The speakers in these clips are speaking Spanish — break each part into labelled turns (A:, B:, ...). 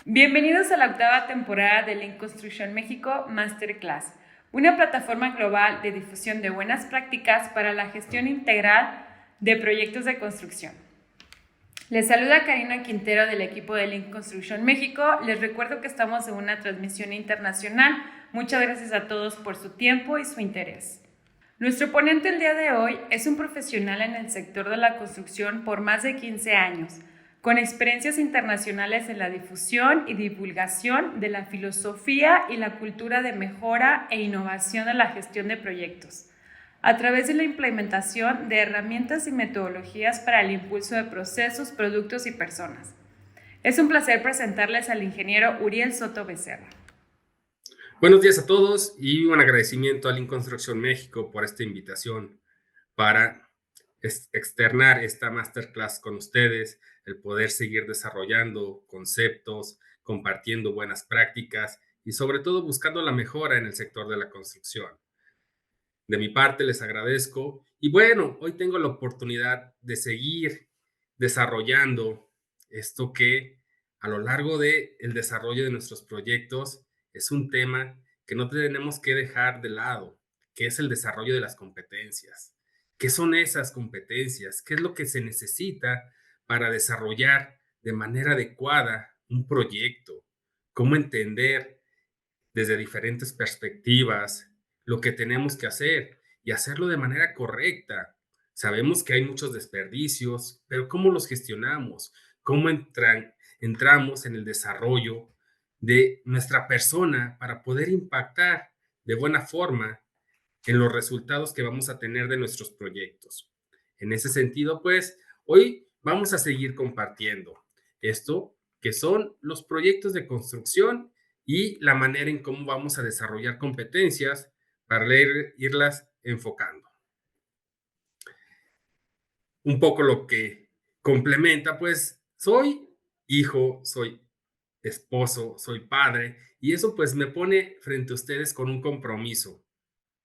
A: Bienvenidos a la octava temporada de Lean Construction México Masterclass, una plataforma global de difusión de buenas prácticas para la gestión integral de proyectos de construcción. Les saluda Karina Quintero del equipo de Lean Construction México. Les recuerdo que estamos en una transmisión internacional. Muchas gracias a todos por su tiempo y su interés. Nuestro ponente el día de hoy es un profesional en el sector de la construcción por más de 15 años, con experiencias internacionales en la difusión y divulgación de la filosofía y la cultura de mejora e innovación de la gestión de proyectos, a través de la implementación de herramientas y metodologías para el impulso de procesos, productos y personas. Es un placer presentarles al ingeniero Uriel Soto Becerra.
B: Buenos días a todos y un agradecimiento a Lean Construction México por esta invitación para externar esta masterclass con ustedes, el poder seguir desarrollando conceptos, compartiendo buenas prácticas y sobre todo buscando la mejora en el sector de la construcción. De mi parte les agradezco y bueno, hoy tengo la oportunidad de seguir desarrollando esto que a lo largo del desarrollo de nuestros proyectos es un tema que no tenemos que dejar de lado, que es el desarrollo de las competencias. ¿Qué son esas competencias? ¿Qué es lo que se necesita para desarrollar de manera adecuada un proyecto? ¿Cómo entender desde diferentes perspectivas lo que tenemos que hacer y hacerlo de manera correcta? Sabemos que hay muchos desperdicios, pero ¿cómo los gestionamos? ¿Cómo entramos en el desarrollo de nuestra persona para poder impactar de buena forma en los resultados que vamos a tener de nuestros proyectos? En ese sentido, pues, hoy vamos a seguir compartiendo esto que son los proyectos de construcción y la manera en cómo vamos a desarrollar competencias para irlas enfocando. Un poco lo que complementa, pues soy hijo, soy esposo, soy padre, y eso pues me pone frente a ustedes con un compromiso.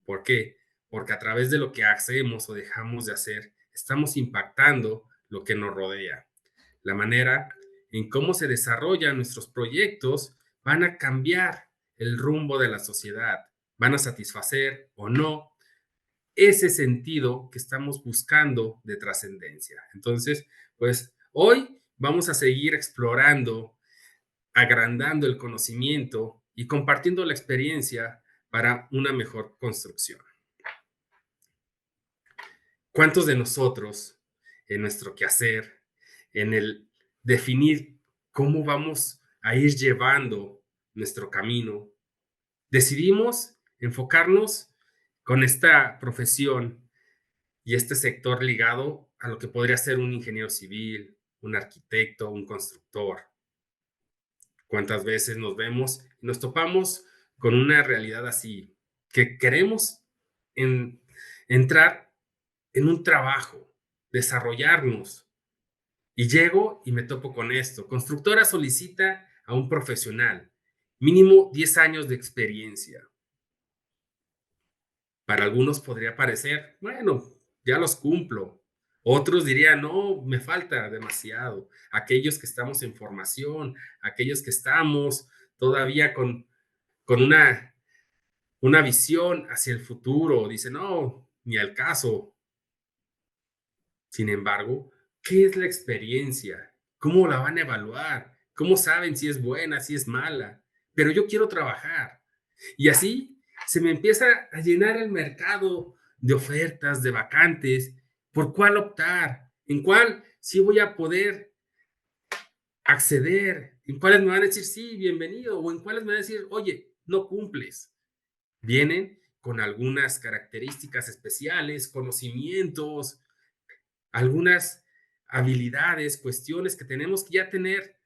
B: ¿Por qué? Porque a través de lo que hacemos o dejamos de hacer, estamos impactando lo que nos rodea. La manera en cómo se desarrollan nuestros proyectos van a cambiar el rumbo de la sociedad, van a satisfacer o no ese sentido que estamos buscando de trascendencia. Entonces, pues hoy vamos a seguir explorando, agrandando el conocimiento y compartiendo la experiencia para una mejor construcción. ¿Cuántos de nosotros en nuestro quehacer, en el definir cómo vamos a ir llevando nuestro camino, decidimos enfocarnos con esta profesión y este sector ligado a lo que podría ser un ingeniero civil, un arquitecto, un constructor? ¿Cuántas veces nos vemos y nos topamos con una realidad así, que queremos en, entrar en un trabajo, desarrollarnos? Y llego y me topo con esto. Constructora solicita a un profesional, mínimo 10 años de experiencia. Para algunos podría parecer, bueno, ya los cumplo. Otros dirían, no, me falta demasiado. Aquellos que estamos en formación, aquellos que estamos todavía con una visión hacia el futuro, dicen, no, ni al caso. Sin embargo, ¿qué es la experiencia? ¿Cómo la van a evaluar? ¿Cómo saben si es buena, si es mala? Pero yo quiero trabajar. Y así se me empieza a llenar el mercado de ofertas, de vacantes, por cuál optar, en cuál sí voy a poder acceder, en cuáles me van a decir sí, bienvenido, o en cuáles me van a decir, oye, no cumples. Vienen con algunas características especiales, conocimientos, algunas habilidades, cuestiones que tenemos que ya tener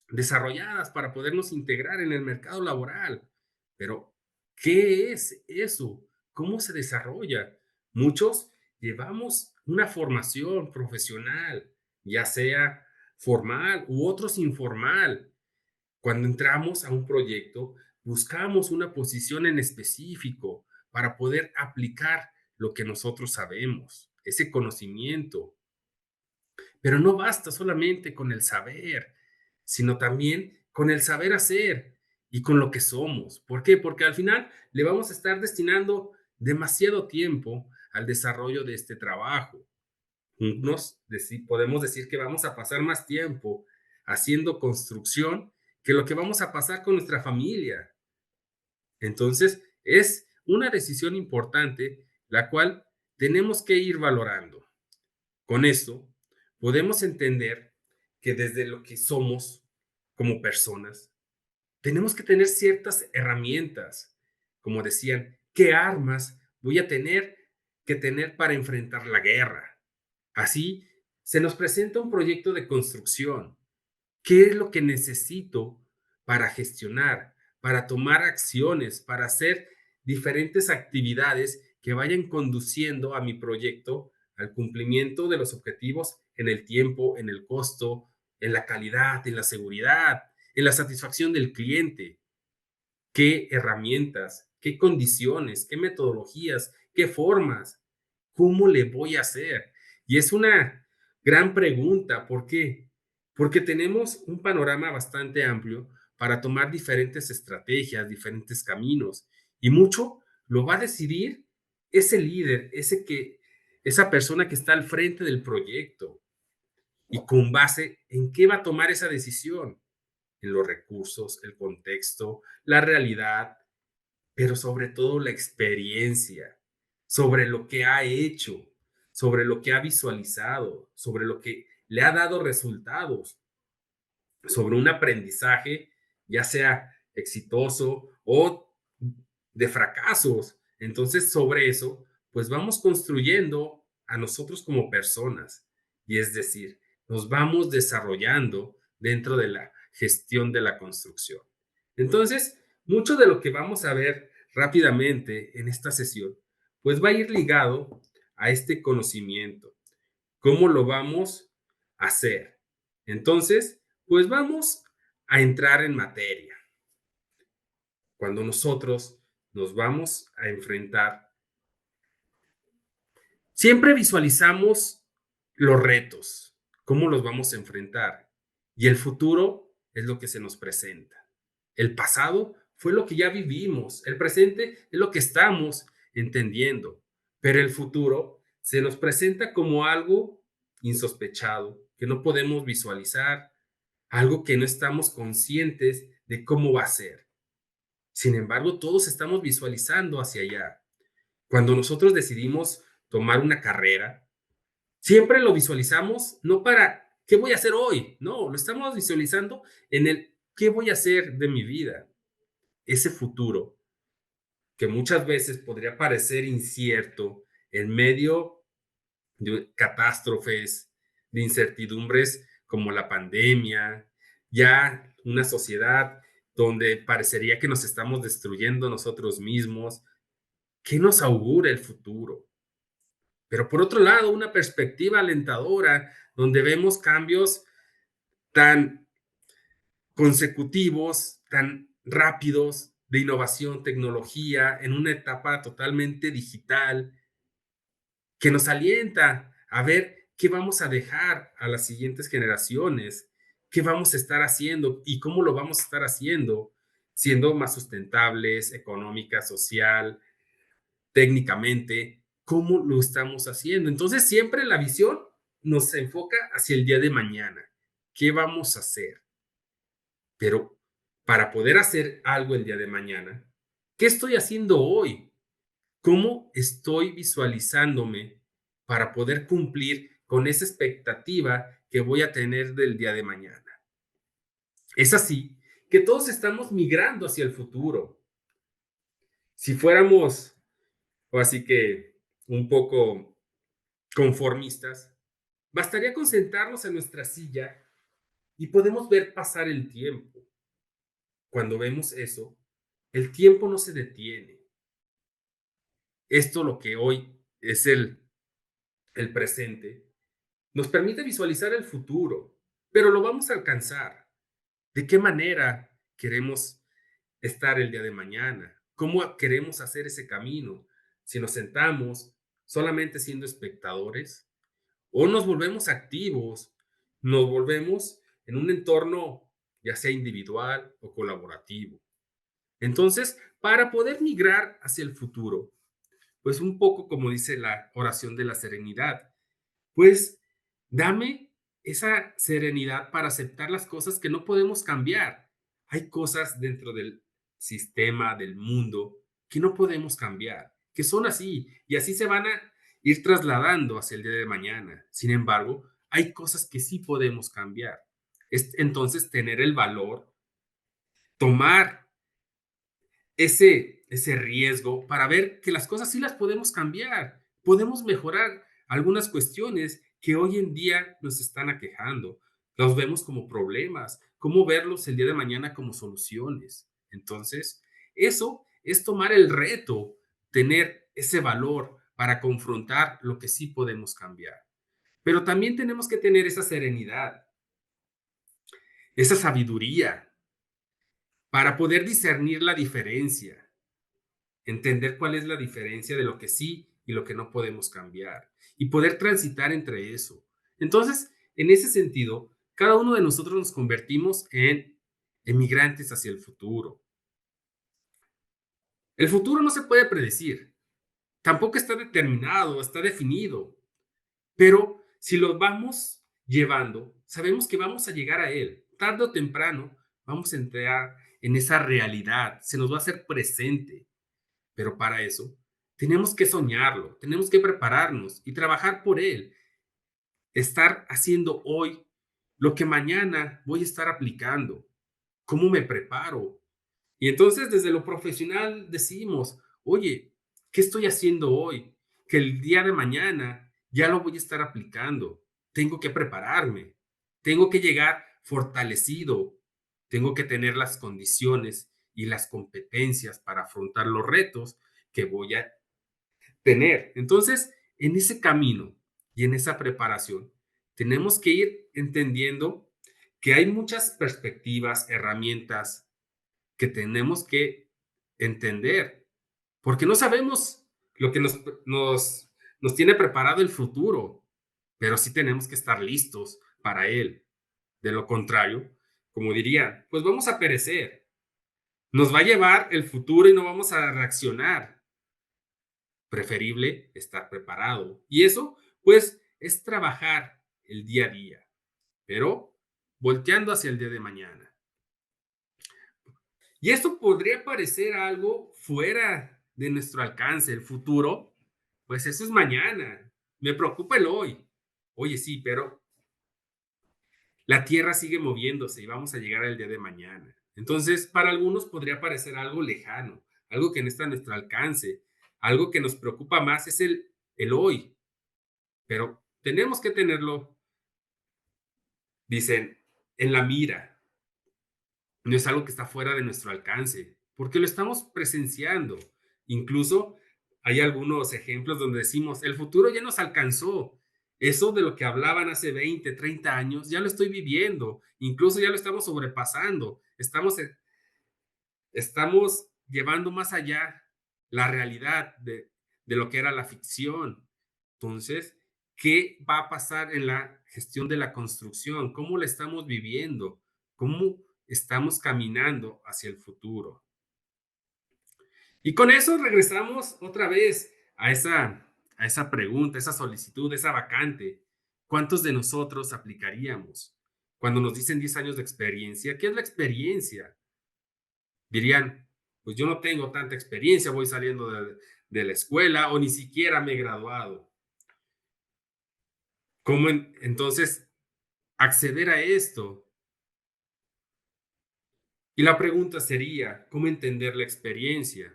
B: desarrolladas para podernos integrar en el mercado laboral. Pero, ¿qué es eso? ¿Cómo se desarrolla? Muchos llevamos una formación profesional, ya sea formal u otros informal. Cuando entramos a un proyecto, buscamos una posición en específico para poder aplicar lo que nosotros sabemos, ese conocimiento. Pero no basta solamente con el saber, sino también con el saber hacer y con lo que somos. ¿Por qué? Porque al final le vamos a estar destinando demasiado tiempo al desarrollo de este trabajo. Podemos decir que vamos a pasar más tiempo haciendo construcción que lo que vamos a pasar con nuestra familia. Entonces, es una decisión importante la cual tenemos que ir valorando. Con esto, podemos entender que desde lo que somos como personas, tenemos que tener ciertas herramientas, como decían, ¿qué armas voy a tener que tener para enfrentar la guerra? Así, se nos presenta un proyecto de construcción. ¿Qué es lo que necesito para gestionar, para tomar acciones, para hacer diferentes actividades que vayan conduciendo a mi proyecto al cumplimiento de los objetivos en el tiempo, en el costo, en la calidad, en la seguridad, en la satisfacción del cliente? ¿Qué herramientas, qué condiciones, qué metodologías, qué formas? ¿Cómo le voy a hacer? Y es una gran pregunta. ¿Por qué? Porque tenemos un panorama bastante amplio para tomar diferentes estrategias, diferentes caminos. Y mucho lo va a decidir ese líder, esa persona que está al frente del proyecto. Y con base en qué va a tomar esa decisión, en los recursos, el contexto, la realidad, pero sobre todo la experiencia, sobre lo que ha hecho, sobre lo que ha visualizado, sobre lo que le ha dado resultados, sobre un aprendizaje, ya sea exitoso o de fracasos. Entonces, sobre eso, pues vamos construyendo a nosotros como personas. Y es decir, nos vamos desarrollando dentro de la gestión de la construcción. Entonces, mucho de lo que vamos a ver rápidamente en esta sesión, pues va a ir ligado a este conocimiento. ¿Cómo lo vamos a hacer? Entonces, pues vamos a entrar en materia. Cuando nosotros nos vamos a enfrentar, siempre visualizamos los retos, cómo los vamos a enfrentar. Y el futuro es lo que se nos presenta. El pasado fue lo que ya vivimos. El presente es lo que estamos entendiendo. Pero el futuro se nos presenta como algo insospechado, que no podemos visualizar, algo que no estamos conscientes de cómo va a ser. Sin embargo, todos estamos visualizando hacia allá. Cuando nosotros decidimos tomar una carrera, siempre lo visualizamos no para qué voy a hacer hoy, no, lo estamos visualizando en el qué voy a hacer de mi vida. Ese futuro que muchas veces podría parecer incierto en medio de catástrofes, de incertidumbres como la pandemia, ya una sociedad donde parecería que nos estamos destruyendo nosotros mismos. ¿Qué nos augura el futuro? Pero por otro lado, una perspectiva alentadora donde vemos cambios tan consecutivos, tan rápidos de innovación, tecnología, en una etapa totalmente digital, que nos alienta a ver qué vamos a dejar a las siguientes generaciones, qué vamos a estar haciendo y cómo lo vamos a estar haciendo, siendo más sustentables, económica, social, técnicamente, cómo lo estamos haciendo. Entonces, siempre la visión nos enfoca hacia el día de mañana. ¿Qué vamos a hacer? Pero para poder hacer algo el día de mañana, ¿qué estoy haciendo hoy? ¿Cómo estoy visualizándome para poder cumplir con esa expectativa que voy a tener del día de mañana? Es así que todos estamos migrando hacia el futuro. Si fuéramos, o así que un poco conformistas, bastaría con sentarnos en nuestra silla y podemos ver pasar el tiempo. Cuando vemos eso, el tiempo no se detiene. Esto lo que hoy es el presente, nos permite visualizar el futuro, pero lo vamos a alcanzar. ¿De qué manera queremos estar el día de mañana? ¿Cómo queremos hacer ese camino? Si nos sentamos solamente siendo espectadores o nos volvemos activos, nos volvemos en un entorno ya sea individual o colaborativo. Entonces, para poder migrar hacia el futuro, pues un poco como dice la oración de la serenidad, pues dame esa serenidad para aceptar las cosas que no podemos cambiar. Hay cosas dentro del sistema, del mundo, que no podemos cambiar, que son así y así se van a ir trasladando hacia el día de mañana. Sin embargo, hay cosas que sí podemos cambiar. Es entonces tener el valor, tomar ese riesgo para ver que las cosas sí las podemos cambiar, podemos mejorar algunas cuestiones que hoy en día nos están aquejando. Los vemos como problemas, cómo verlos el día de mañana como soluciones. Entonces, eso es tomar el reto, tener ese valor para confrontar lo que sí podemos cambiar. Pero también tenemos que tener esa serenidad, esa sabiduría para poder discernir la diferencia, entender cuál es la diferencia de lo que sí y lo que no podemos cambiar y poder transitar entre eso. Entonces, en ese sentido, cada uno de nosotros nos convertimos en emigrantes hacia el futuro. El futuro no se puede predecir, tampoco está determinado, está definido, pero si lo vamos llevando, sabemos que vamos a llegar a él. Tarde o temprano vamos a entrar en esa realidad, se nos va a hacer presente. Pero para eso tenemos que soñarlo, tenemos que prepararnos y trabajar por él. Estar haciendo hoy lo que mañana voy a estar aplicando. ¿Cómo me preparo? Y entonces desde lo profesional decimos, oye, ¿qué estoy haciendo hoy? Que el día de mañana ya lo voy a estar aplicando. Tengo que prepararme. Tengo que llegar fortalecido. Tengo que tener las condiciones y las competencias para afrontar los retos que voy a tener. Entonces, en ese camino y en esa preparación, tenemos que ir entendiendo que hay muchas perspectivas, herramientas que tenemos que entender, porque no sabemos lo que nos tiene preparado el futuro, pero sí tenemos que estar listos para él. De lo contrario, como dirían, pues vamos a perecer. Nos va a llevar el futuro y no vamos a reaccionar. Preferible estar preparado. Y eso, pues, es trabajar el día a día, pero volteando hacia el día de mañana. Y esto podría parecer algo fuera de nuestro alcance, el futuro, pues eso es mañana. Me preocupa el hoy. Oye, sí, pero la Tierra sigue moviéndose y vamos a llegar al día de mañana. Entonces, para algunos podría parecer algo lejano, algo que no está a nuestro alcance, algo que nos preocupa más es el hoy, pero tenemos que tenerlo, dicen, en la mira. No es algo que está fuera de nuestro alcance, porque lo estamos presenciando. Incluso hay algunos ejemplos donde decimos, el futuro ya nos alcanzó. Eso de lo que hablaban hace 20, 30 años, ya lo estoy viviendo. Incluso ya lo estamos sobrepasando. Estamos llevando más allá la realidad de lo que era la ficción. Entonces, ¿qué va a pasar en la gestión de la construcción? ¿Cómo la estamos viviendo? ¿Cómo estamos caminando hacia el futuro? Y con eso regresamos otra vez a esa pregunta, esa solicitud, esa vacante. ¿Cuántos de nosotros aplicaríamos? Cuando nos dicen 10 años de experiencia, ¿qué es la experiencia? Dirían, pues yo no tengo tanta experiencia, voy saliendo de la escuela o ni siquiera me he graduado. ¿Cómo entonces acceder a esto? Y la pregunta sería, ¿cómo entender la experiencia?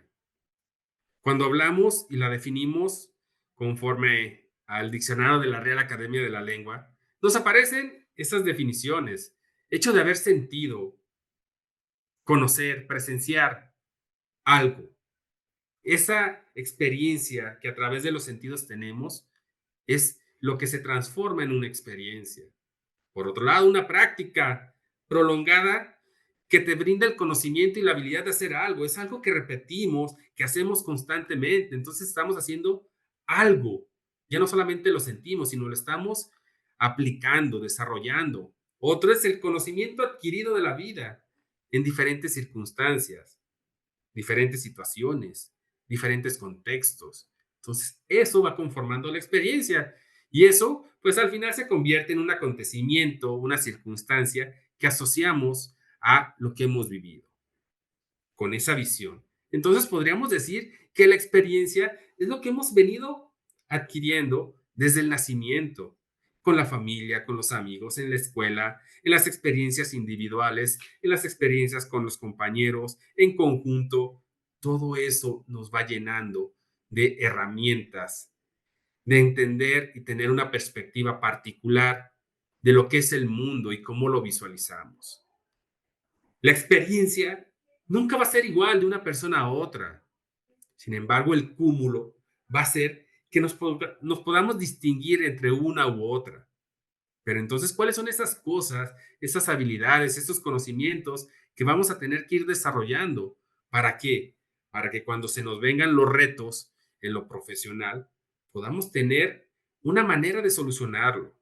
B: Cuando hablamos y la definimos conforme al diccionario de la Real Academia de la Lengua, nos aparecen esas definiciones. Hecho de haber sentido, conocer, presenciar algo. Esa experiencia que a través de los sentidos tenemos es lo que se transforma en una experiencia. Por otro lado, una práctica prolongada que te brinda el conocimiento y la habilidad de hacer algo. Es algo que repetimos, que hacemos constantemente. Entonces estamos haciendo algo. Ya no solamente lo sentimos, sino lo estamos aplicando, desarrollando. Otro es el conocimiento adquirido de la vida en diferentes circunstancias, diferentes situaciones, diferentes contextos. Entonces, eso va conformando la experiencia. Y eso, pues al final se convierte en un acontecimiento, una circunstancia que asociamos a lo que hemos vivido, con esa visión. Entonces, podríamos decir que la experiencia es lo que hemos venido adquiriendo desde el nacimiento, con la familia, con los amigos, en la escuela, en las experiencias individuales, en las experiencias con los compañeros, en conjunto. Todo eso nos va llenando de herramientas, de entender y tener una perspectiva particular de lo que es el mundo y cómo lo visualizamos. La experiencia nunca va a ser igual de una persona a otra. Sin embargo, el cúmulo va a ser que nos podamos distinguir entre una u otra. Pero entonces, ¿cuáles son esas cosas, esas habilidades, estos conocimientos que vamos a tener que ir desarrollando? ¿Para qué? Para que cuando se nos vengan los retos en lo profesional, podamos tener una manera de solucionarlo.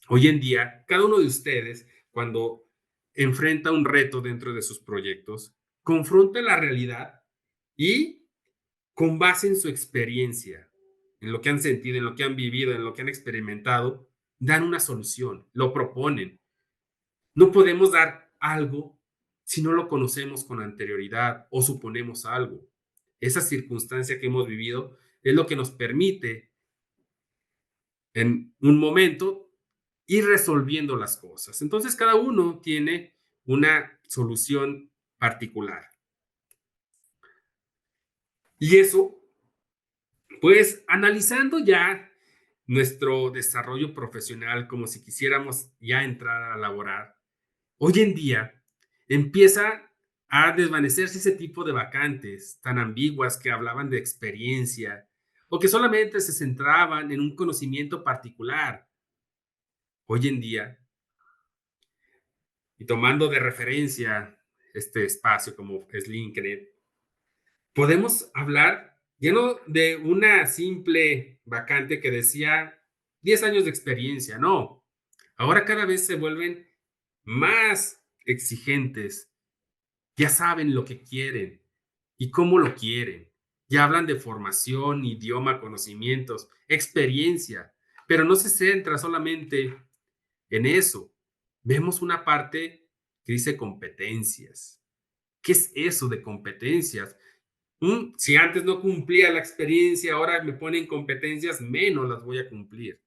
B: Hoy en día, cada uno de ustedes, cuando enfrenta un reto dentro de sus proyectos, confronta la realidad y con base en su experiencia, en lo que han sentido, en lo que han vivido, en lo que han experimentado, dan una solución, lo proponen. No podemos dar algo si no lo conocemos con anterioridad o suponemos algo. Esa circunstancia que hemos vivido es lo que nos permite en un momento ir resolviendo las cosas. Entonces, cada uno tiene una solución particular. Y eso, pues, analizando ya nuestro desarrollo profesional como si quisiéramos ya entrar a laborar, hoy en día empieza a desvanecerse ese tipo de vacantes tan ambiguas que hablaban de experiencia o que solamente se centraban en un conocimiento particular. Hoy en día, y tomando de referencia este espacio como es LinkedIn, podemos hablar ya no de una simple vacante que decía 10 años de experiencia, no. Ahora cada vez se vuelven más exigentes, ya saben lo que quieren y cómo lo quieren. Ya hablan de formación, idioma, conocimientos, experiencia, pero no se centra solamente en eso. Vemos una parte que dice competencias. ¿Qué es eso de competencias? Si antes no cumplía la experiencia, ahora me ponen competencias, menos las voy a cumplir.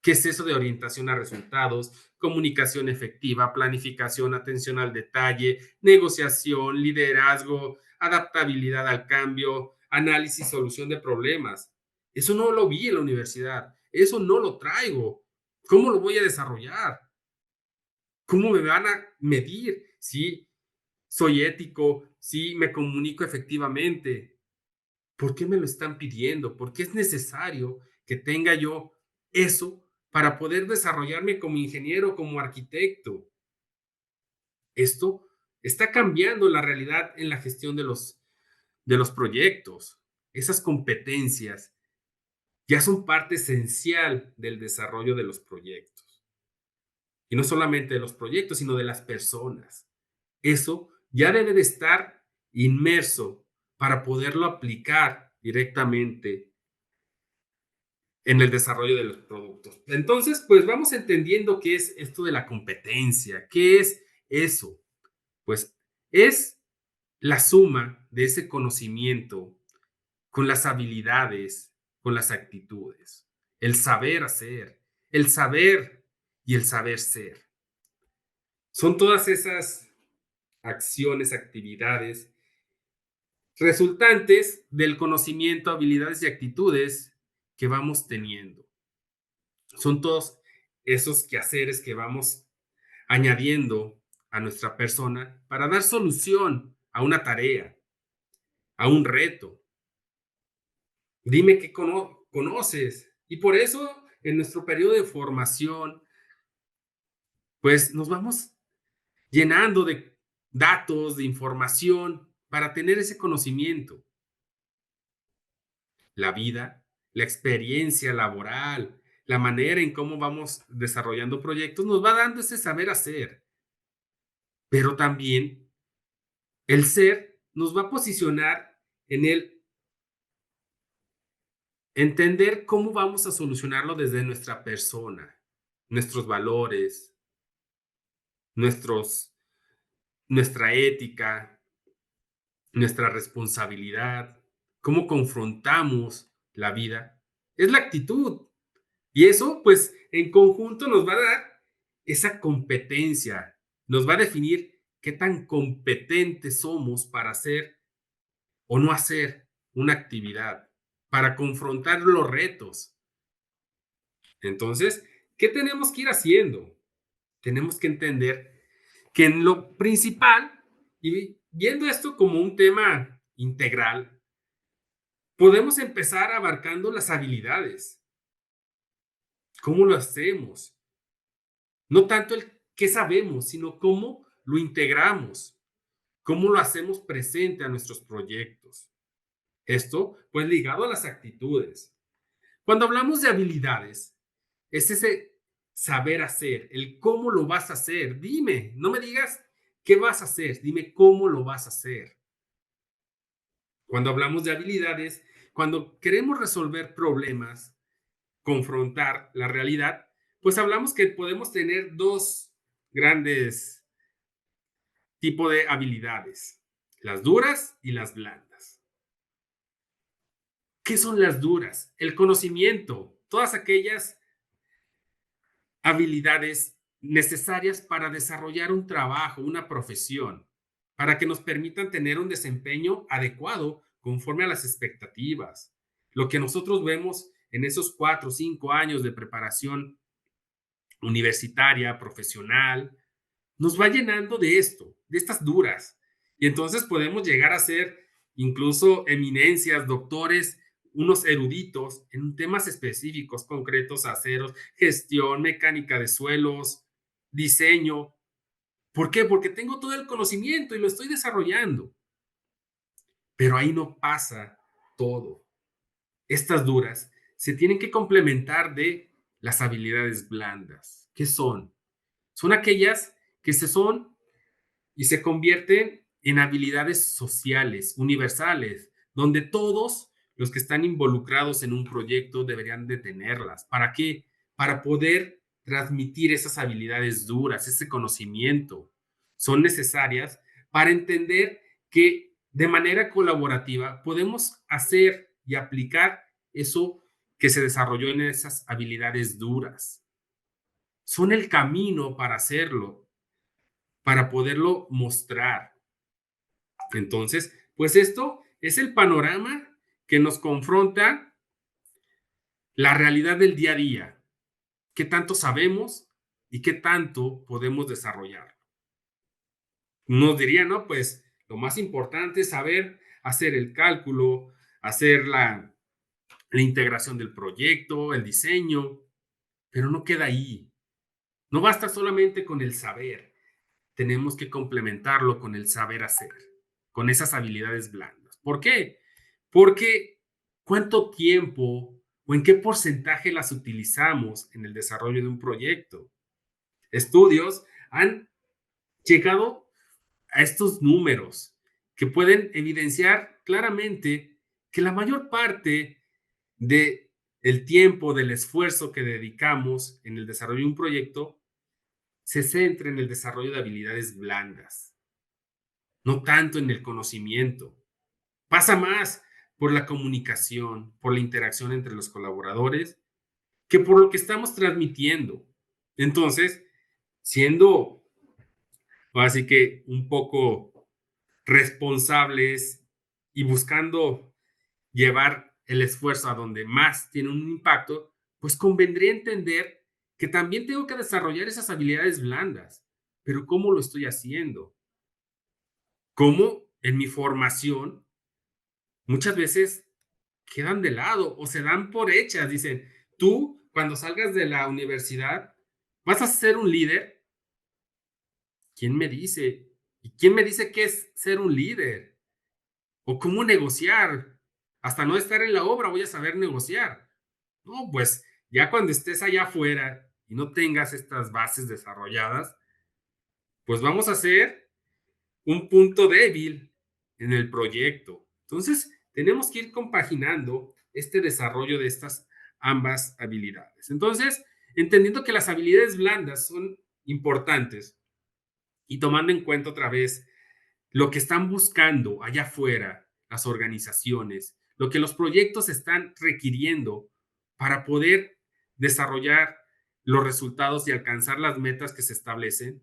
B: ¿Qué es eso de orientación a resultados, comunicación efectiva, planificación, atención al detalle, negociación, liderazgo, adaptabilidad al cambio, análisis, solución de problemas? Eso no lo vi en la universidad, eso no lo traigo. ¿Cómo lo voy a desarrollar? ¿Cómo me van a medir si soy ético, si me comunico efectivamente? ¿Por qué me lo están pidiendo? ¿Por qué es necesario que tenga yo eso para poder desarrollarme como ingeniero, como arquitecto? Esto está cambiando la realidad en la gestión de los proyectos. Esas competencias ya son parte esencial del desarrollo de los proyectos. Y no solamente de los proyectos, sino de las personas. Eso ya debe de estar inmerso para poderlo aplicar directamente en el desarrollo de los productos. Entonces, pues vamos entendiendo qué es esto de la competencia, qué es eso. Pues es la suma de ese conocimiento con las habilidades, con las actitudes, el saber hacer, el saber y el saber ser. Son todas esas acciones, actividades resultantes del conocimiento, habilidades y actitudes que vamos teniendo. Son todos esos quehaceres que vamos añadiendo a nuestra persona para dar solución a una tarea, a un reto. Dime qué conoces. Y por eso, en nuestro periodo de formación, pues nos vamos llenando de datos, de información para tener ese conocimiento. La vida, la experiencia laboral, la manera en cómo vamos desarrollando proyectos, nos va dando ese saber hacer. Pero también el ser nos va a posicionar en el entender cómo vamos a solucionarlo desde nuestra persona, nuestros valores, nuestros, nuestra ética, nuestra responsabilidad, cómo confrontamos la vida. Es la actitud. Y eso, pues, en conjunto nos va a dar esa competencia, nos va a definir qué tan competentes somos para hacer o no hacer una actividad, para confrontar los retos. Entonces, ¿qué tenemos que ir haciendo? Tenemos que entender que en lo principal, y viendo esto como un tema integral, podemos empezar abarcando las habilidades. ¿Cómo lo hacemos? No tanto el qué sabemos, sino cómo lo integramos, cómo lo hacemos presente a nuestros proyectos. Esto, pues ligado a las actitudes. Cuando hablamos de habilidades, es ese saber hacer, el cómo lo vas a hacer. Dime, no me digas qué vas a hacer, dime cómo lo vas a hacer. Cuando hablamos de habilidades, cuando queremos resolver problemas, confrontar la realidad, pues hablamos que podemos tener dos grandes tipos de habilidades, las duras y las blandas. ¿Qué son las duras? El conocimiento, todas aquellas habilidades necesarias para desarrollar un trabajo, una profesión, para que nos permitan tener un desempeño adecuado conforme a las expectativas. Lo que nosotros vemos en esos 4 o 5 años de preparación universitaria, profesional, nos va llenando de esto, de estas duras. Y entonces podemos llegar a ser incluso eminencias, doctores, unos eruditos en temas específicos, concretos, aceros, gestión, mecánica de suelos, diseño. ¿Por qué? Porque tengo todo el conocimiento y lo estoy desarrollando. Pero ahí no pasa todo. Estas duras se tienen que complementar de las habilidades blandas. ¿Qué son? Son aquellas que se son y se convierten en habilidades sociales, universales, donde todos los que están involucrados en un proyecto deberían de tenerlas. ¿Para qué? Para poder transmitir esas habilidades duras, ese conocimiento. Son necesarias para entender que de manera colaborativa podemos hacer y aplicar eso que se desarrolló en esas habilidades duras. Son el camino para hacerlo, para poderlo mostrar. Entonces, pues esto es el panorama que nos confronta la realidad del día a día. ¿Qué tanto sabemos y qué tanto podemos desarrollar? Nos diría, ¿no? Pues lo más importante es saber hacer el cálculo, hacer la integración del proyecto, el diseño, pero no queda ahí. No basta solamente con el saber, tenemos que complementarlo con el saber hacer, con esas habilidades blandas. ¿Por qué? Porque cuánto tiempo o en qué porcentaje las utilizamos en el desarrollo de un proyecto. Estudios han llegado a estos números que pueden evidenciar claramente que la mayor parte de el tiempo, del esfuerzo que dedicamos en el desarrollo de un proyecto se centra en el desarrollo de habilidades blandas, no tanto en el conocimiento. Pasa más por la comunicación, por la interacción entre los colaboradores, que por lo que estamos transmitiendo. Entonces, siendo así que un poco responsables y buscando llevar el esfuerzo a donde más tiene un impacto, pues convendría entender que también tengo que desarrollar esas habilidades blandas. Pero ¿cómo lo estoy haciendo? ¿Cómo en mi formación muchas veces quedan de lado o se dan por hechas? Dicen, tú cuando salgas de la universidad vas a ser un líder. ¿Quién me dice? ¿Y quién me dice qué es ser un líder? ¿O cómo negociar? Hasta no estar en la obra voy a saber negociar. No, pues Ya cuando estés allá afuera y no tengas estas bases desarrolladas, pues vamos a hacer un punto débil en el proyecto. Entonces, tenemos que ir compaginando este desarrollo de estas ambas habilidades. Entonces, entendiendo que las habilidades blandas son importantes y tomando en cuenta otra vez lo que están buscando allá afuera las organizaciones, lo que los proyectos están requiriendo para poder desarrollar los resultados y alcanzar las metas que se establecen,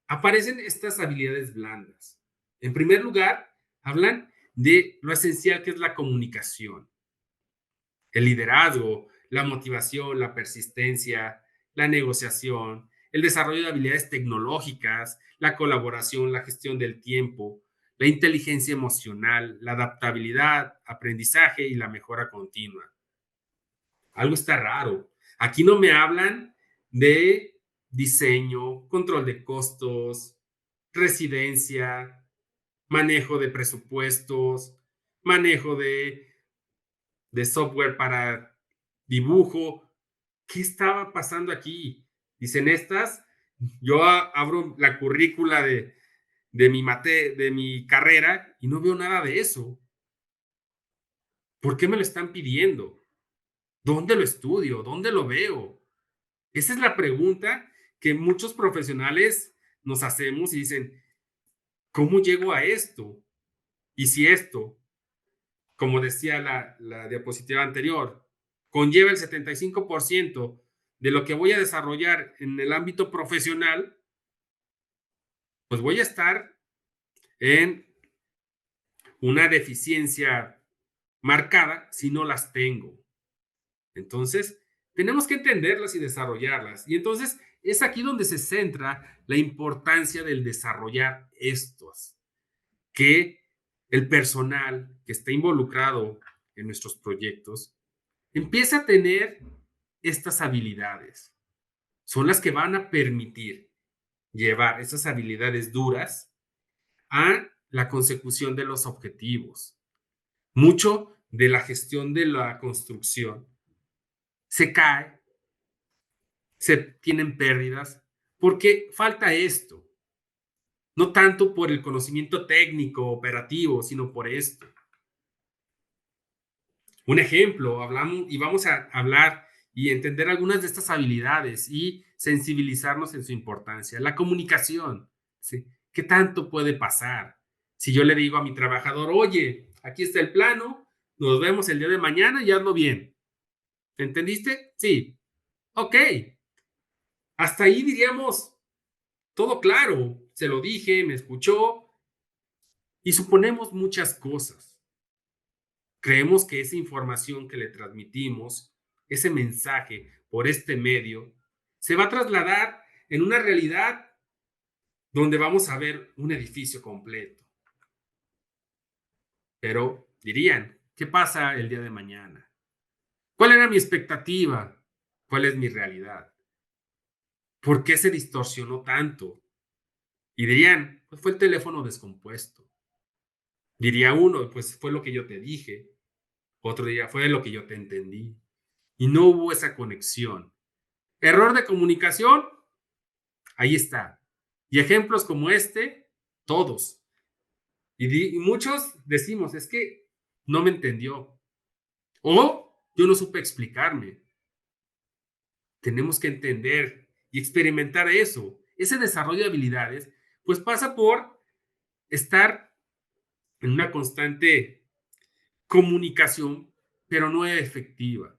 B: aparecen estas habilidades blandas. En primer lugar, hablan de lo esencial que es la comunicación, el liderazgo, la motivación, la persistencia, la negociación, el desarrollo de habilidades tecnológicas, la colaboración, la gestión del tiempo, la inteligencia emocional, la adaptabilidad, aprendizaje y la mejora continua. Algo está raro. Aquí no me hablan de diseño, control de costos, residencia, manejo de presupuestos, manejo de software para dibujo. ¿Qué estaba pasando aquí? Dicen estas, yo abro la currícula de mi carrera y no veo nada de eso. ¿Por qué me lo están pidiendo? ¿Dónde lo estudio? ¿Dónde lo veo? Esa es la pregunta que muchos profesionales nos hacemos y dicen, ¿cómo llego a esto? Y si esto, como decía la diapositiva anterior, conlleva el 75% de lo que voy a desarrollar en el ámbito profesional, pues voy a estar en una deficiencia marcada si no las tengo. Entonces, tenemos que entenderlas y desarrollarlas. Y entonces es aquí donde se centra la importancia del desarrollar estos, que el personal que está involucrado en nuestros proyectos empieza a tener estas habilidades. Son las que van a permitir llevar esas habilidades duras a la consecución de los objetivos. Mucho de la gestión de la construcción se cae, se tienen pérdidas, porque falta esto. No tanto por el conocimiento técnico, operativo, sino por esto. Un ejemplo, hablamos y vamos a hablar y entender algunas de estas habilidades y sensibilizarnos en su importancia. La comunicación, ¿sí? ¿Qué tanto puede pasar? Si yo le digo a mi trabajador, oye, aquí está el plano, nos vemos el día de mañana y hazlo bien. ¿Entendiste? Sí. Ok. Hasta ahí diríamos, todo claro. Se lo dije, me escuchó y suponemos muchas cosas. Creemos que esa información que le transmitimos, ese mensaje por este medio, se va a trasladar en una realidad donde vamos a ver un edificio completo. Pero dirían, ¿qué pasa el día de mañana? ¿Cuál era mi expectativa? ¿Cuál es mi realidad? ¿Por qué se distorsionó tanto? Y dirían, pues fue el teléfono descompuesto. Diría uno, pues fue lo que yo te dije. Otro día fue lo que yo te entendí. Y no hubo esa conexión. Error de comunicación, ahí está. Y ejemplos como este, todos. Y muchos decimos, es que no me entendió. O yo no supe explicarme. Tenemos que entender y experimentar eso. Ese desarrollo de habilidades, pues pasa por estar en una constante comunicación, pero no efectiva.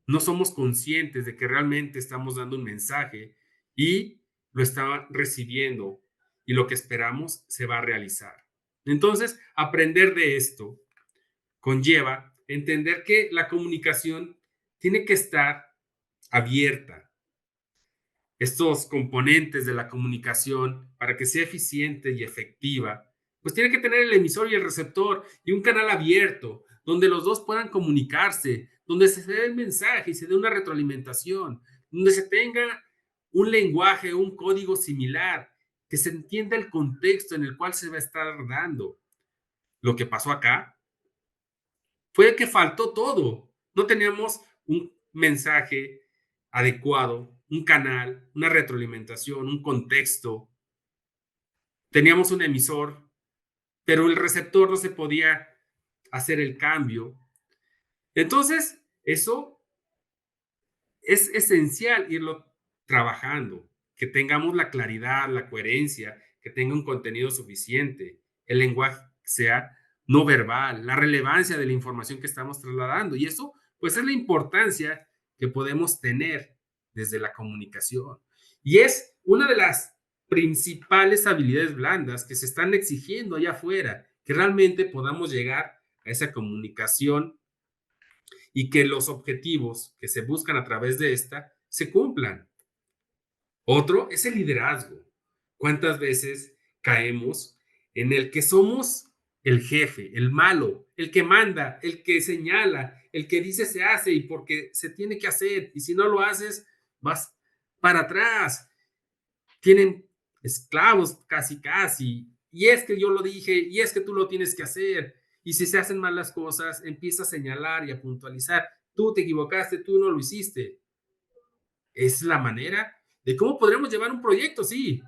B: No somos conscientes de que realmente estamos dando un mensaje y lo está recibiendo y lo que esperamos se va a realizar. Entonces, aprender de esto conlleva entender que la comunicación tiene que estar abierta. Estos componentes de la comunicación, para que sea eficiente y efectiva, pues tiene que tener el emisor y el receptor y un canal abierto donde los dos puedan comunicarse, donde se dé el mensaje y se dé una retroalimentación, donde se tenga un lenguaje, un código similar, que se entienda el contexto en el cual se va a estar dando. Lo que pasó acá fue que faltó todo. No teníamos mensaje adecuado, un canal, una retroalimentación, un contexto. Teníamos un emisor, pero el receptor no se podía hacer el cambio. Entonces, eso es esencial irlo trabajando, que tengamos la claridad, la coherencia, que tenga un contenido suficiente, el lenguaje sea no verbal, la relevancia de la información que estamos trasladando. Y eso, pues, es la importancia que podemos tener desde la comunicación. Y es una de las principales habilidades blandas que se están exigiendo allá afuera, que realmente podamos llegar a esa comunicación y que los objetivos que se buscan a través de esta se cumplan. Otro es el liderazgo. ¿Cuántas veces caemos en el que somos el jefe, el malo, el que manda, el que señala, el que dice se hace y porque se tiene que hacer y si no lo haces vas para atrás? Tienen esclavos casi casi y es que yo lo dije y es que tú lo tienes que hacer y si se hacen mal las cosas empieza a señalar y a puntualizar, tú te equivocaste, tú no lo hiciste. Es la manera de cómo podremos llevar un proyecto, sí,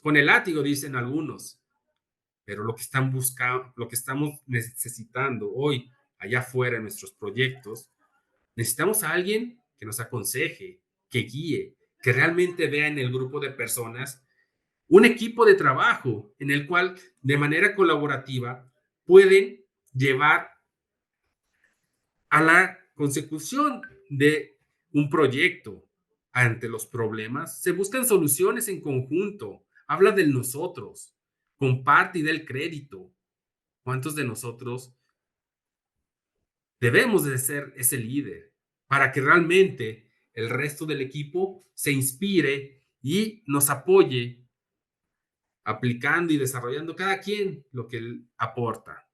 B: con el látigo, dicen algunos, pero lo que están buscando, lo que estamos necesitando hoy, allá afuera en nuestros proyectos, necesitamos a alguien que nos aconseje, que guíe, que realmente vea en el grupo de personas un equipo de trabajo en el cual de manera colaborativa pueden llevar a la consecución de un proyecto. Ante los problemas, se buscan soluciones en conjunto. Habla del nosotros, comparte y da el crédito. ¿Cuántos de nosotros debemos de ser ese líder para que realmente el resto del equipo se inspire y nos apoye aplicando y desarrollando cada quien lo que él aporta?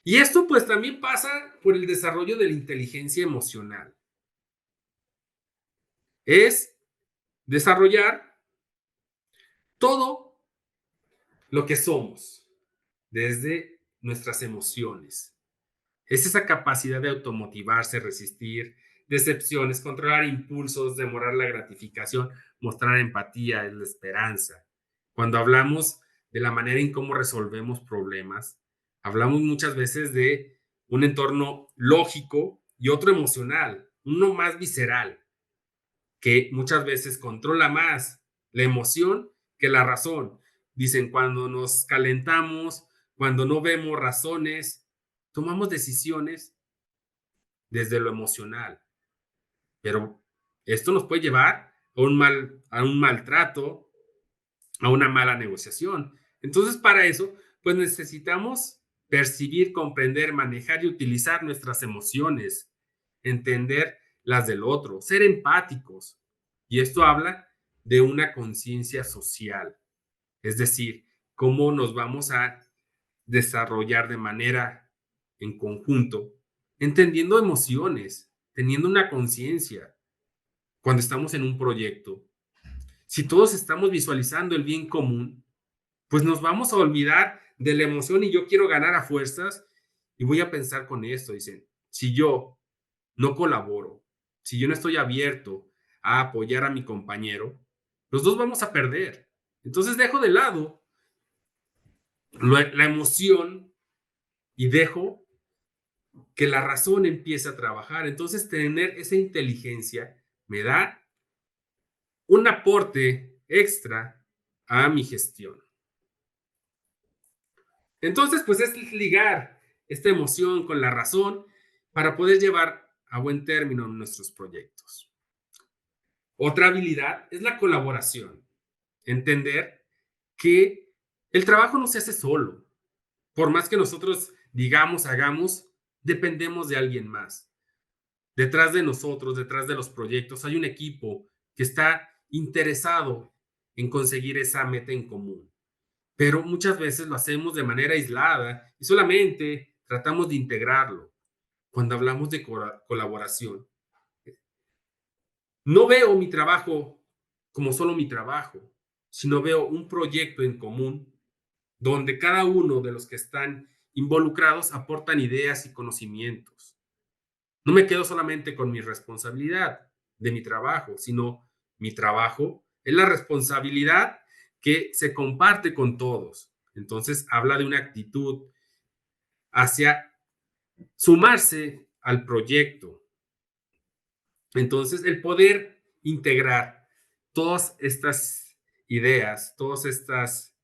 B: Y esto pues también pasa por el desarrollo de la inteligencia emocional. Es desarrollar todo lo que somos desde nuestras emociones. Es esa capacidad de automotivarse, resistir decepciones, controlar impulsos, demorar la gratificación, mostrar empatía, es la esperanza. Cuando hablamos de la manera en cómo resolvemos problemas, hablamos muchas veces de un entorno lógico y otro emocional, uno más visceral, que muchas veces controla más la emoción que la razón. Dicen, cuando nos calentamos, cuando no vemos razones, tomamos decisiones desde lo emocional, pero esto nos puede llevar a un maltrato, a una mala negociación. Entonces, para eso, pues necesitamos percibir, comprender, manejar y utilizar nuestras emociones, entender las del otro, ser empáticos. Y esto habla de una conciencia social, es decir, cómo nos vamos a desarrollar de manera en conjunto, entendiendo emociones, teniendo una conciencia cuando estamos en un proyecto. Si todos estamos visualizando el bien común, pues nos vamos a olvidar de la emoción y yo quiero ganar a fuerzas y voy a pensar con esto, dicen, si yo no colaboro, si yo no estoy abierto a apoyar a mi compañero, los dos vamos a perder. Entonces dejo de lado la emoción y dejo que la razón empiece a trabajar. Entonces tener esa inteligencia me da un aporte extra a mi gestión. Entonces, pues es ligar esta emoción con la razón para poder llevar a buen término nuestros proyectos. Otra habilidad es la colaboración. Entender que el trabajo no se hace solo. Por más que nosotros digamos, hagamos, dependemos de alguien más. Detrás de nosotros, detrás de los proyectos, hay un equipo que está interesado en conseguir esa meta en común. Pero muchas veces lo hacemos de manera aislada y solamente tratamos de integrarlo. Cuando hablamos de colaboración, no veo mi trabajo como solo mi trabajo, sino veo un proyecto en común donde cada uno de los que están involucrados aportan ideas y conocimientos. No me quedo solamente con mi responsabilidad de mi trabajo, sino mi trabajo es la responsabilidad que se comparte con todos. Entonces, habla de una actitud hacia sumarse al proyecto. Entonces, el poder integrar todas estas ideas, todas estas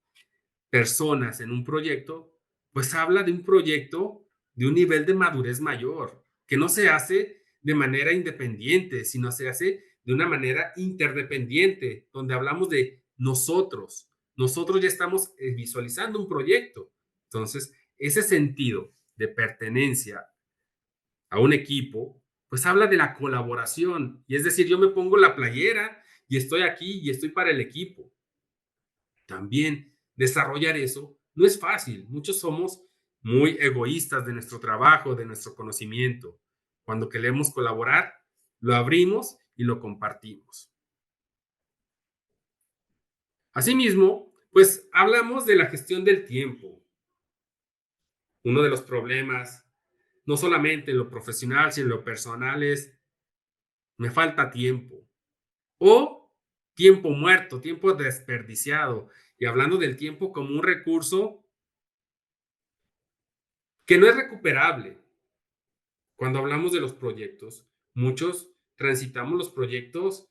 B: personas en un proyecto, pues habla de un proyecto de un nivel de madurez mayor, que no se hace de manera independiente, sino se hace de una manera interdependiente, donde hablamos de nosotros. Nosotros ya estamos visualizando un proyecto. Entonces, ese sentido de pertenencia a un equipo, pues habla de la colaboración. Y es decir, yo me pongo la playera y estoy aquí y estoy para el equipo. También desarrollar eso no es fácil. Muchos somos muy egoístas de nuestro trabajo, de nuestro conocimiento. Cuando queremos colaborar, lo abrimos y lo compartimos. Asimismo, pues hablamos de la gestión del tiempo. Uno de los problemas, no solamente en lo profesional, sino en lo personal, es me falta tiempo. O tiempo muerto, tiempo desperdiciado. Y hablando del tiempo como un recurso que no es recuperable. Cuando hablamos de los proyectos, muchos transitamos los proyectos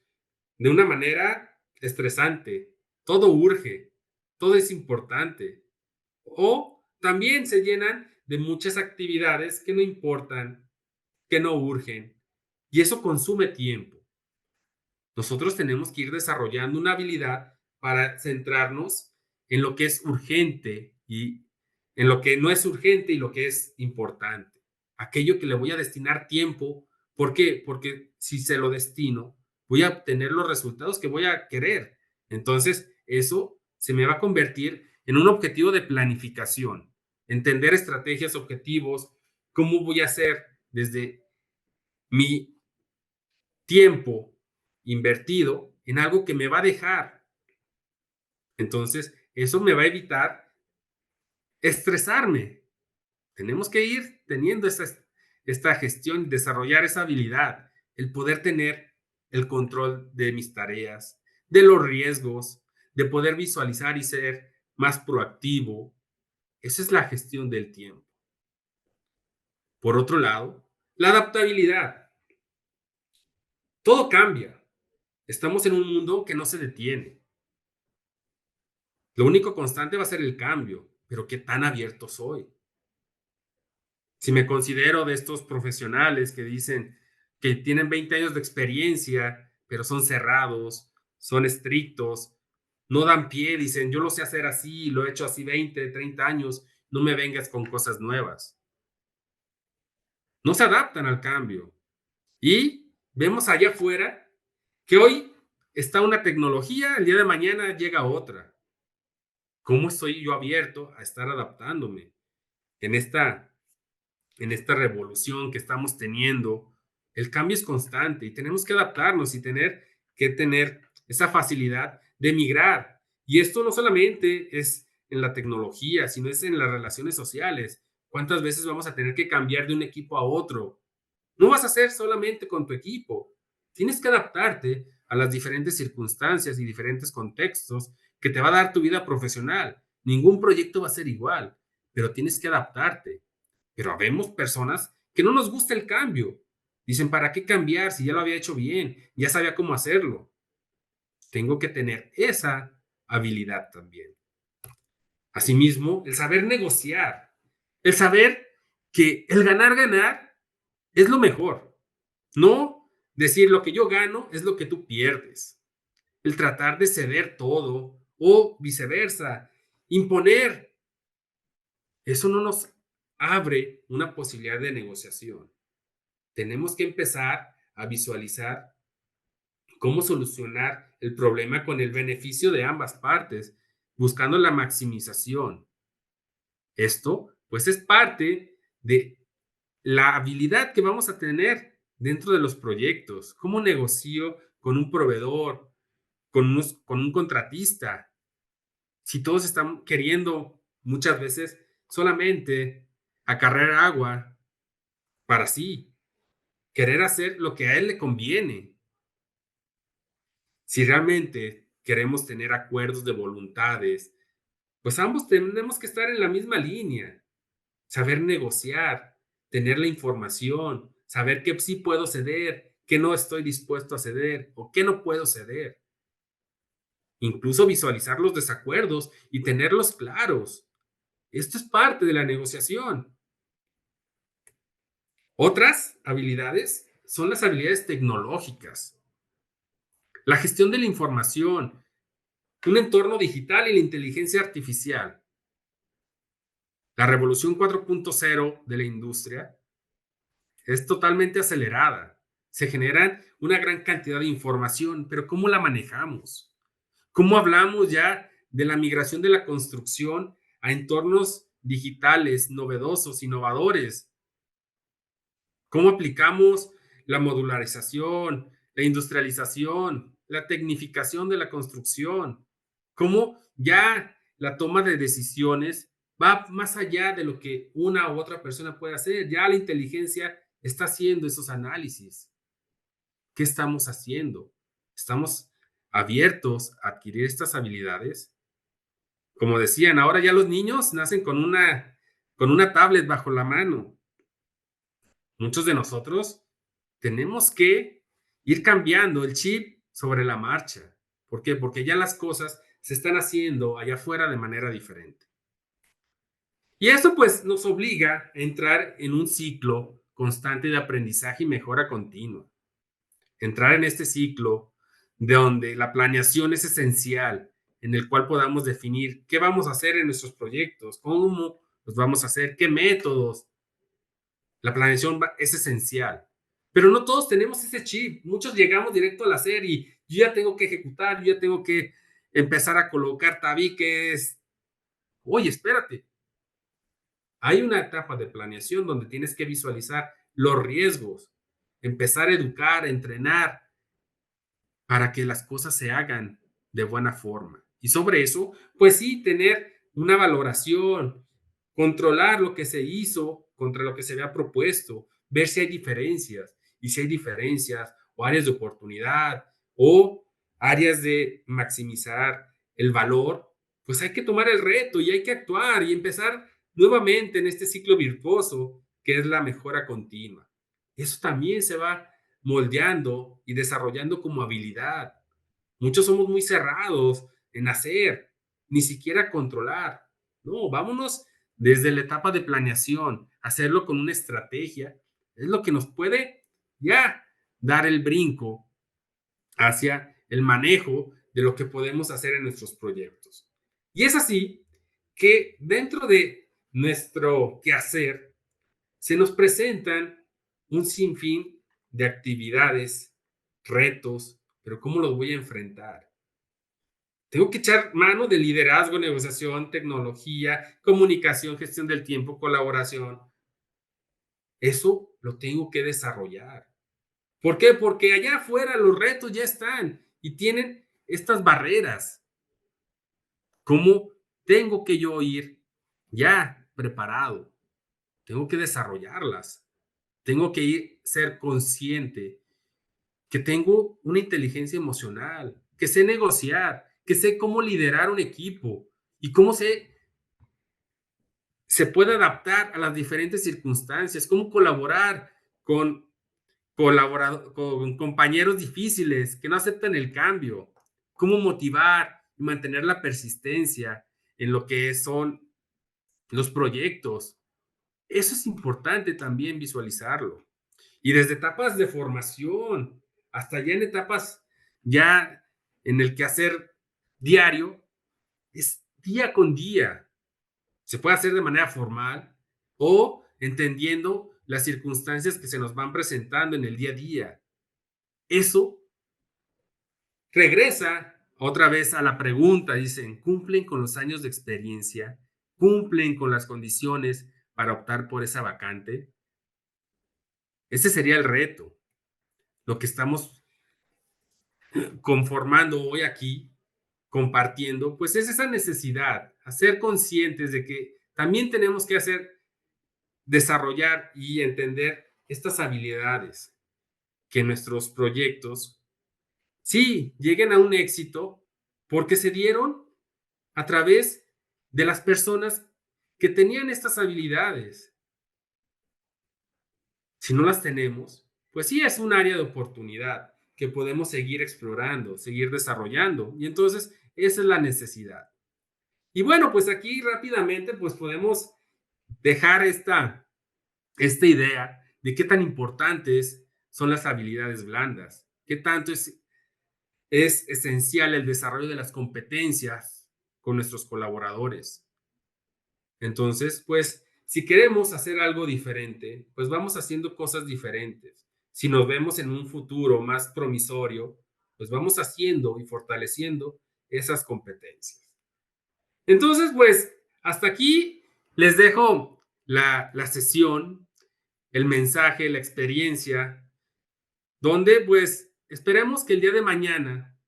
B: de una manera estresante. Todo urge, todo es importante. O también se llenan de muchas actividades que no importan, que no urgen. Y eso consume tiempo. Nosotros tenemos que ir desarrollando una habilidad para centrarnos en lo que es urgente y en lo que no es urgente y lo que es importante. Aquello que le voy a destinar tiempo. ¿Por qué? Porque si se lo destino, voy a obtener los resultados que voy a querer. Entonces, eso se me va a convertir en un objetivo de planificación. Entender estrategias, objetivos, cómo voy a hacer desde mi tiempo invertido en algo que me va a dejar. Entonces, eso me va a evitar estresarme. Tenemos que ir teniendo esta gestión, desarrollar esa habilidad, el poder tener el control de mis tareas, de los riesgos, de poder visualizar y ser más proactivo. Esa es la gestión del tiempo. Por otro lado, la adaptabilidad. Todo cambia. Estamos en un mundo que no se detiene. Lo único constante va a ser el cambio, pero ¿qué tan abierto soy? Si me considero de estos profesionales que dicen que tienen 20 años de experiencia, pero son cerrados, son estrictos, no dan pie, dicen, yo lo sé hacer así, lo he hecho así 20, 30 años, no me vengas con cosas nuevas. No se adaptan al cambio. Y vemos allá afuera que hoy está una tecnología, el día de mañana llega otra. ¿Cómo estoy yo abierto a estar adaptándome en esta revolución que estamos teniendo? El cambio es constante y tenemos que adaptarnos y tener que tener esa facilidad de migrar. Y esto no solamente es en la tecnología, sino es en las relaciones sociales. ¿Cuántas veces vamos a tener que cambiar de un equipo a otro? No vas a hacer solamente con tu equipo. Tienes que adaptarte a las diferentes circunstancias y diferentes contextos que te va a dar tu vida profesional. Ningún proyecto va a ser igual, pero tienes que adaptarte. Pero habemos personas que no nos gusta el cambio. Dicen, ¿para qué cambiar si ya lo había hecho bien? Ya sabía cómo hacerlo. Tengo que tener esa habilidad también. Asimismo, el saber negociar, el saber que el ganar es lo mejor. No decir lo que yo gano es lo que tú pierdes. El tratar de ceder todo o viceversa, imponer, eso no nos abre una posibilidad de negociación. Tenemos que empezar a visualizar cómo solucionar el problema con el beneficio de ambas partes, buscando la maximización. Esto, pues, es parte de la habilidad que vamos a tener dentro de los proyectos. ¿Cómo negocio con un proveedor, con un contratista? Si todos están queriendo muchas veces solamente acarrear agua para sí. querer hacer lo que a él le conviene. Si realmente queremos tener acuerdos de voluntades, pues ambos tenemos que estar en la misma línea, saber negociar, tener la información, saber qué sí puedo ceder, qué no estoy dispuesto a ceder o qué no puedo ceder. Incluso visualizar los desacuerdos y tenerlos claros. Esto es parte de la negociación. Otras habilidades son las habilidades tecnológicas, la gestión de la información, un entorno digital y la inteligencia artificial. La revolución 4.0 de la industria es totalmente acelerada. Se genera una gran cantidad de información, pero ¿cómo la manejamos? ¿Cómo hablamos ya de la migración de la construcción a entornos digitales, novedosos, innovadores? ¿Cómo aplicamos la modularización, la industrialización, la tecnificación de la construcción? ¿Cómo ya la toma de decisiones va más allá de lo que una u otra persona puede hacer? Ya la inteligencia está haciendo esos análisis. ¿Qué estamos haciendo? ¿Estamos abiertos a adquirir estas habilidades? Como decían, ahora ya los niños nacen con una tablet bajo la mano. Muchos de nosotros tenemos que ir cambiando el chip sobre la marcha. ¿Por qué? Porque ya las cosas se están haciendo allá afuera de manera diferente. Y eso pues nos obliga a entrar en un ciclo constante de aprendizaje y mejora continua. Entrar en este ciclo de donde la planeación es esencial, en el cual podamos definir qué vamos a hacer en nuestros proyectos, cómo los vamos a hacer, qué métodos. La planeación es esencial. Pero no todos tenemos ese chip. Muchos llegamos directo al hacer y yo ya tengo que ejecutar, yo ya tengo que empezar a colocar tabiques. Oye, espérate. Hay una etapa de planeación donde tienes que visualizar los riesgos, empezar a educar, a entrenar para que las cosas se hagan de buena forma. Y sobre eso, pues sí, tener una valoración, controlar lo que se hizo contra lo que se había propuesto, ver si hay diferencias, y si hay diferencias o áreas de oportunidad o áreas de maximizar el valor, pues hay que tomar el reto y hay que actuar y empezar nuevamente en este ciclo virtuoso que es la mejora continua. Eso también se va moldeando y desarrollando como habilidad. Muchos somos muy cerrados en hacer, ni siquiera controlar. No, vámonos desde la etapa de planeación, hacerlo con una estrategia, es lo que nos puede ya dar el brinco hacia el manejo de lo que podemos hacer en nuestros proyectos. Y es así que dentro de nuestro quehacer se nos presentan un sinfín de actividades, retos, pero ¿cómo los voy a enfrentar? Tengo que echar mano de liderazgo, negociación, tecnología, comunicación, gestión del tiempo, colaboración. Eso lo tengo que desarrollar. ¿Por qué? Porque allá afuera los retos ya están y tienen estas barreras. ¿Cómo tengo que yo ir ya preparado? Tengo que desarrollarlas. Tengo que ser consciente que tengo una inteligencia emocional, que sé negociar, que sé cómo liderar un equipo y cómo se puede adaptar a las diferentes circunstancias, cómo colaborar con, con compañeros difíciles que no aceptan el cambio, cómo motivar y mantener la persistencia en lo que son los proyectos. Eso es importante también visualizarlo. Y desde etapas de formación hasta ya en etapas ya en el quehacer diario, es día con día. Se puede hacer de manera formal o entendiendo las circunstancias que se nos van presentando en el día a día. Eso regresa otra vez a la pregunta, dicen, ¿cumplen con los años de experiencia? ¿Cumplen con las condiciones para optar por esa vacante? Ese sería el reto, lo que estamos conformando hoy aquí, compartiendo, pues es esa necesidad, hacer conscientes de que también tenemos que hacer, desarrollar y entender estas habilidades. que nuestros proyectos sí lleguen a un éxito porque se dieron a través de las personas que tenían estas habilidades. Si no las tenemos, pues sí es un área de oportunidad que podemos seguir explorando, seguir desarrollando. Y entonces esa es la necesidad. Y bueno, pues aquí rápidamente pues podemos dejar esta idea de qué tan importantes son las habilidades blandas, qué tanto es esencial el desarrollo de las competencias con nuestros colaboradores. Entonces, pues, si queremos hacer algo diferente, pues vamos haciendo cosas diferentes. Si nos vemos en un futuro más promisorio, pues vamos haciendo y fortaleciendo esas competencias. Entonces, pues, hasta aquí les dejo la sesión, el mensaje, la experiencia, donde pues esperemos que el día de mañana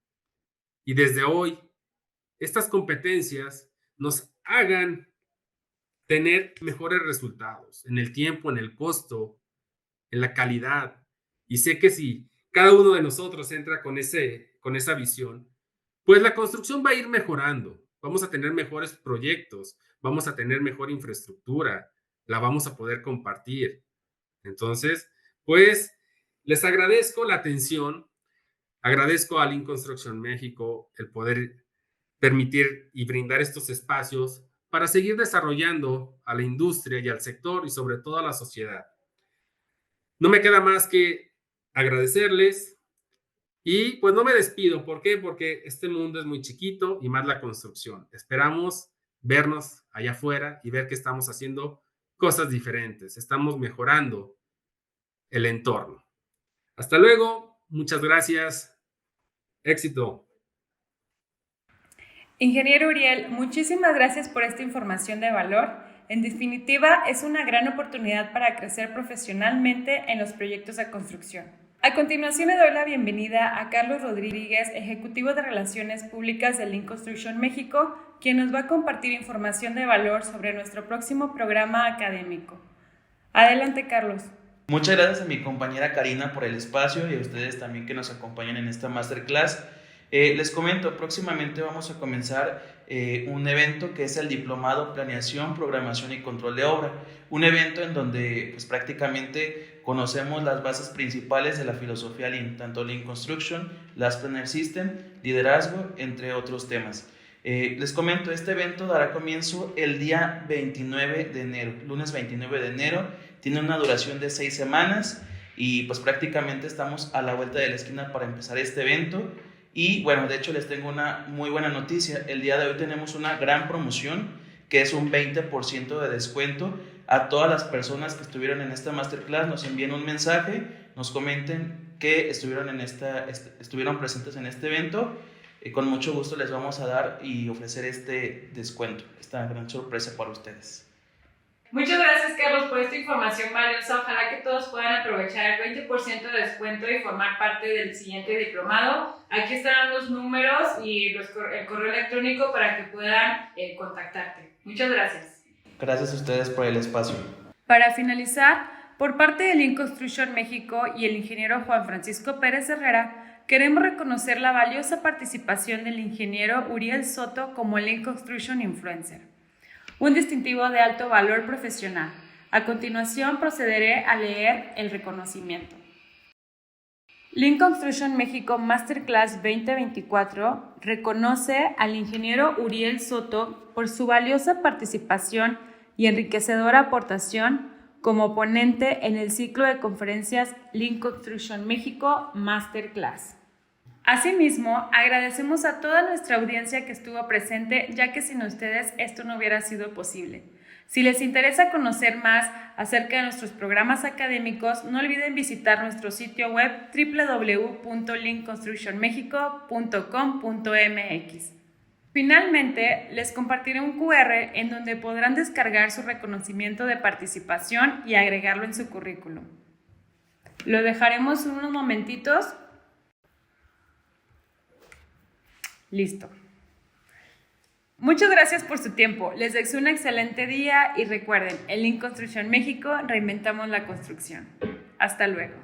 B: y desde hoy estas competencias nos hagan tener mejores resultados en el tiempo, en el costo, en la calidad. Y sé que si cada uno de nosotros entra con esa visión, pues la construcción va a ir mejorando. Vamos a tener mejores proyectos, vamos a tener mejor infraestructura, la vamos a poder compartir. Entonces, pues les agradezco la atención, agradezco a Lean Construction México el poder permitir y brindar estos espacios para seguir desarrollando a la industria y al sector y sobre todo a la sociedad. No me queda más que agradecerles y pues no me despido. ¿Por qué? Porque este mundo es muy chiquito y más la construcción. Esperamos vernos allá afuera y ver que estamos haciendo cosas diferentes. Estamos mejorando el entorno. Hasta luego. Muchas gracias. Éxito.
A: Ingeniero Uriel, muchísimas gracias por esta información de valor. En definitiva, es una gran oportunidad para crecer profesionalmente en los proyectos de construcción. A continuación le doy la bienvenida a Carlos Rodríguez, Ejecutivo de Relaciones Públicas de Lean Construction México, quien nos va a compartir información de valor sobre nuestro próximo programa académico. Adelante, Carlos.
C: Muchas gracias a mi compañera Karina por el espacio y a ustedes también que nos acompañan en esta masterclass. Les comento, próximamente vamos a comenzar un evento que es el Diplomado Planeación, Programación y Control de Obra. Un evento en donde pues, prácticamente conocemos las bases principales de la filosofía Lean, tanto Lean Construction, Last Planner System, liderazgo, entre otros temas. Les comento, este evento dará comienzo el día 29 de enero, lunes 29 de enero, tiene una duración de 6 semanas y pues prácticamente estamos a la vuelta de la esquina para empezar este evento. Y bueno, de hecho les tengo una muy buena noticia. El día de hoy tenemos una gran promoción que es un 20% de descuento a todas las personas que estuvieron en esta masterclass. Nos envíen un mensaje, nos comenten que estuvieron presentes en este evento. Con mucho gusto les vamos a dar y ofrecer este descuento, esta gran sorpresa para ustedes.
A: Muchas gracias, Carlos, por esta información valiosa. Ojalá que todos puedan aprovechar el 20% de descuento y formar parte del siguiente diplomado. Aquí estarán los números y el correo electrónico para que puedan contactarte. Muchas gracias.
C: Gracias a ustedes por el espacio.
A: Para finalizar, por parte de Lean Construction México y el ingeniero Juan Francisco Pérez Herrera, queremos reconocer la valiosa participación del ingeniero Uriel Soto como Lean Construction Influencer, un distintivo de alto valor profesional. A continuación procederé a leer el reconocimiento. Lean Construction México Masterclass 2024 reconoce al ingeniero Uriel Soto por su valiosa participación y enriquecedora aportación como ponente en el ciclo de conferencias Lean Construction México Masterclass. Asimismo, agradecemos a toda nuestra audiencia que estuvo presente, ya que sin ustedes esto no hubiera sido posible. Si les interesa conocer más acerca de nuestros programas académicos, no olviden visitar nuestro sitio web www.leanconstructionmexico.com.mx. Finalmente, les compartiré un QR en donde podrán descargar su reconocimiento de participación y agregarlo en su currículum. Lo dejaremos unos momentitos. Listo. Muchas gracias por su tiempo. Les deseo un excelente día y recuerden, en Lean Construction México reinventamos la construcción. Hasta luego.